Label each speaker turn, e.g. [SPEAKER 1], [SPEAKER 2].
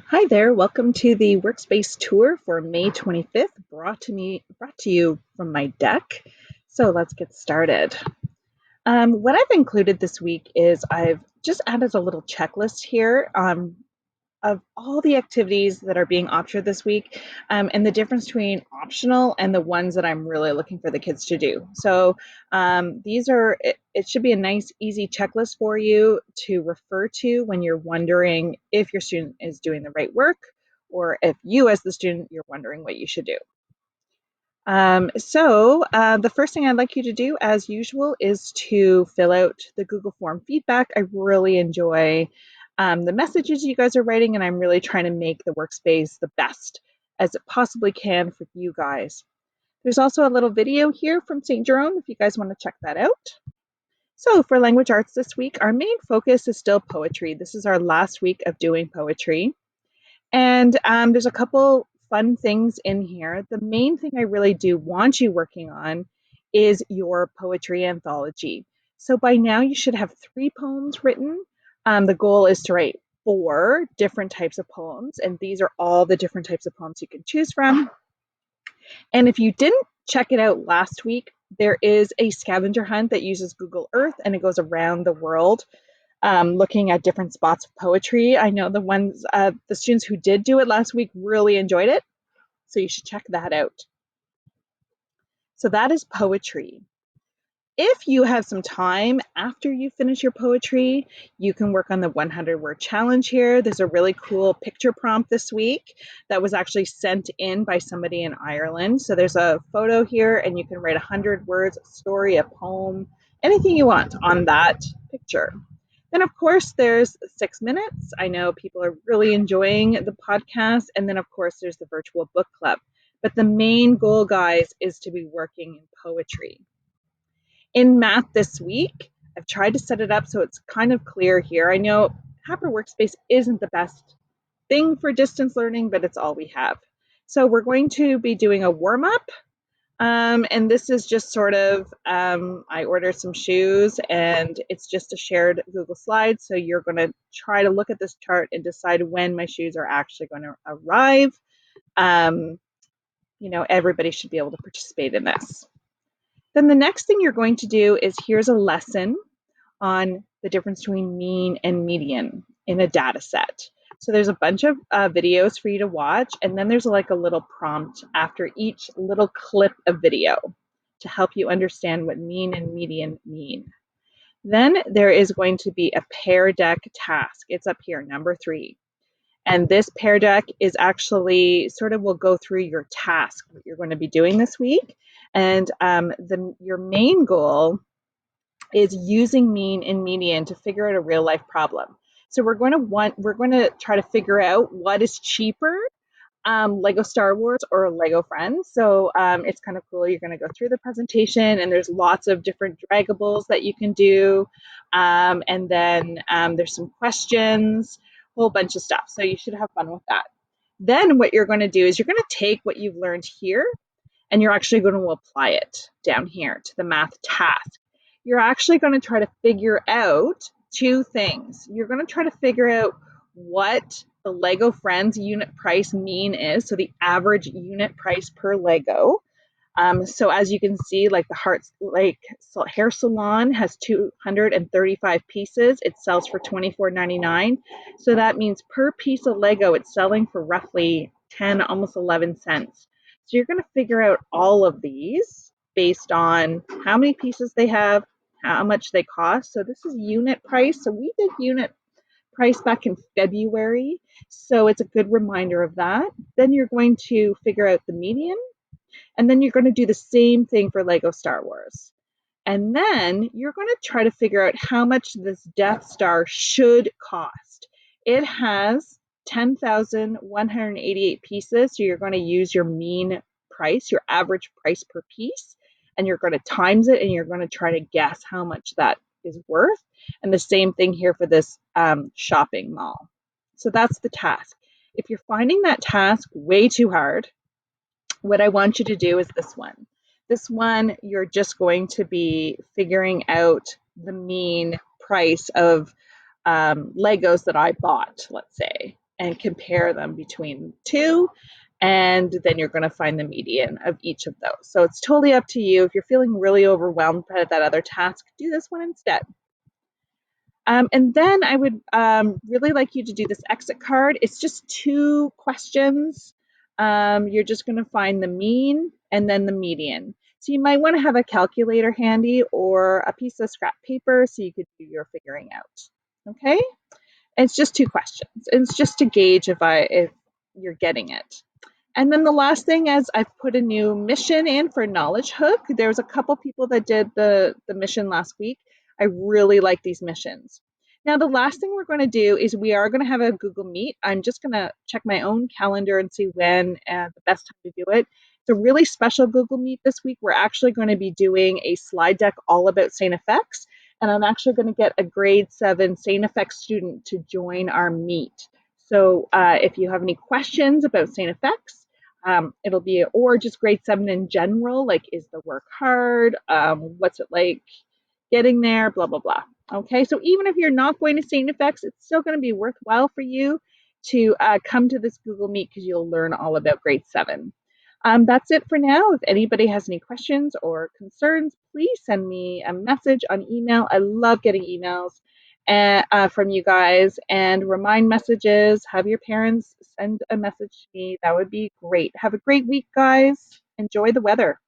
[SPEAKER 1] Hi there, welcome to the Workspace Tour for May 25th, brought to you from my deck. So let's get started. What I've included this week is I've just added a little checklist here of all the activities that are being offered this week, and the difference between optional and the ones that I'm really looking for the kids to do. So it should be a nice, easy checklist for you to refer to when you're wondering if your student is doing the right work, or if you, as the student, you're wondering what you should do. The first thing I'd like you to do, as usual, is to fill out the Google Form feedback. I really enjoy the messages you guys are writing, and I'm really trying to make the workspace the best as it possibly can for you guys. There's also a little video here from St. Jerome if you guys want to check that out. So for language arts this week, our main focus is still poetry. This is our last week of doing poetry. And there's a couple fun things in here. The main thing I really do want you working on is your poetry anthology. So by now you should have 3 poems written. The goal is to write 4 different types of poems, and these are all the different types of poems you can choose from. And if you didn't check it out last week, there is a scavenger hunt that uses Google Earth, and it goes around the world looking at different spots of poetry. I know the students who did do it last week really enjoyed it, so you should check that out. So that is poetry. If you have some time after you finish your poetry, you can work on the 100-word challenge here. There's a really cool picture prompt this week that was actually sent in by somebody in Ireland. So there's a photo here, and you can write 100 words, a story, a poem, anything you want on that picture. Then, of course, there's 6 minutes. I know people are really enjoying the podcast. And then, of course, there's the virtual book club. But the main goal, guys, is to be working in poetry. In math this week, I've tried to set it up so it's kind of clear here. I know Happer Workspace isn't the best thing for distance learning, but it's all we have. So we're going to be doing a warm-up. And this is just sort of, I ordered some shoes, and it's just a shared Google slide. So you're going to try to look at this chart and decide when my shoes are actually going to arrive. Everybody should be able to participate in this. Then the next thing you're going to do is here's a lesson on the difference between mean and median in a data set. So there's a bunch of videos for you to watch, and then there's like a little prompt after each little clip of video to help you understand what mean and median mean. Then there is going to be a Pear Deck task. It's up here, number 3. And this Pear Deck is actually will go through your task, what you're going to be doing this week. And your main goal is using mean and median to figure out a real life problem. So we're going to try to figure out what is cheaper, Lego Star Wars or Lego Friends. So it's kind of cool. You're going to go through the presentation, and there's lots of different draggables that you can do. And then there's some questions, a whole bunch of stuff. So you should have fun with that. Then what you're going to do is you're going to take what you've learned here, and you're actually going to apply it down here to the math task. You're actually going to try to figure out 2 things. You're going to try to figure out what the Lego Friends unit price mean is, so the average unit price per Lego. So as you can see, like the Hearts Lake Hair Salon has 235 pieces. It sells for $24.99. So that means per piece of Lego, it's selling for roughly 10, almost 11 cents. So you're going to figure out all of these based on how many pieces they have, how much they cost. So this is unit price. So we did unit price back in February. So it's a good reminder of that. Then you're going to figure out the median, and then you're going to do the same thing for Lego Star Wars. And then you're going to try to figure out how much this Death Star should cost. It has 10,188 pieces, so you're going to use your mean price, your average price per piece, and you're going to times it, and you're going to try to guess how much that is worth. And the same thing here for this shopping mall. So that's the task. If you're finding that task way too hard, what I want you to do is this one. This one, you're just going to be figuring out the mean price of Legos that I bought, let's say. and compare them between two. And then you're going to find the median of each of those. So it's totally up to you. If you're feeling really overwhelmed by that other task, do this one instead. And then I would really like you to do this exit card. It's just 2 questions. You're just going to find the mean and then the median. So you might want to have a calculator handy or a piece of scrap paper so you could do your figuring out. Okay? It's just 2 questions. It's just to gauge if you're getting it. And then the last thing is I've put a new mission in for Knowledge Hook. There was a couple people that did the mission last week. I really like these missions. Now, the last thing we're going to do is we are going to have a Google Meet. I'm just going to check my own calendar and see when and the best time to do it. It's a really special Google Meet this week. We're actually going to be doing a slide deck all about SaintFX, and I'm actually going to get a grade 7 SaintFX student to join our meet. So if you have any questions about SaintFX, it'll be, or just grade 7 in general, like is the work hard? What's it like getting there? Blah, blah, blah. Okay, so even if you're not going to SaintFX, it's still going to be worthwhile for you to come to this Google Meet because you'll learn all about grade 7. That's it for now. If anybody has any questions or concerns, please send me a message on email. I love getting emails from you guys, and remind messages. Have your parents send a message to me. That would be great. Have a great week, guys. Enjoy the weather.